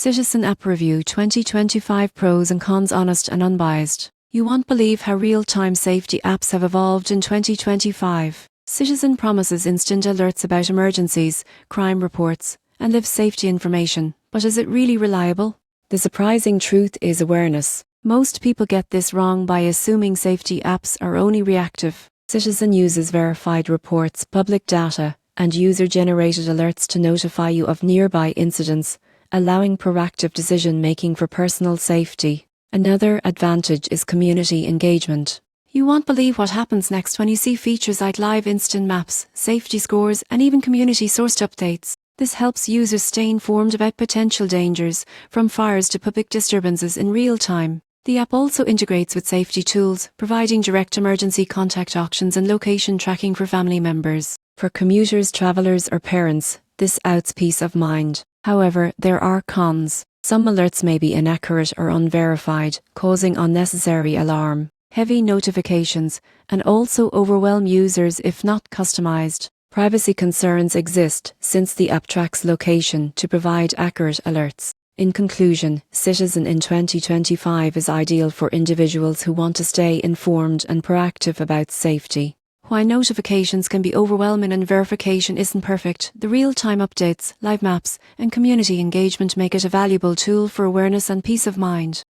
Citizen App Review 2025 Pros and Cons, honest and unbiased. You won't believe how real-time safety apps have evolved in 2025. Citizen promises instant alerts about emergencies, crime reports, and live safety information. But is it really reliable? The surprising truth is awareness. Most people get this wrong by assuming safety apps are only reactive. Citizen uses verified reports, public data, and user-generated alerts to notify you of nearby incidents, allowing proactive decision-making for personal safety. Another advantage is community engagement. You won't believe what happens next when you see features like live instant maps, safety scores, and even community-sourced updates. This helps users stay informed about potential dangers, from fires to public disturbances in real time. The app also integrates with safety tools, providing direct emergency contact options and location tracking for family members. For commuters, travelers, or parents, this adds peace of mind. However, there are cons. Some alerts may be inaccurate or unverified, causing unnecessary alarm, heavy notifications, and also overwhelm users if not customized. Privacy concerns exist since the app tracks location to provide accurate alerts. In conclusion, Citizen in 2025 is ideal for individuals who want to stay informed and proactive about safety. While notifications can be overwhelming and verification isn't perfect, the real-time updates, live maps, and community engagement make it a valuable tool for awareness and peace of mind.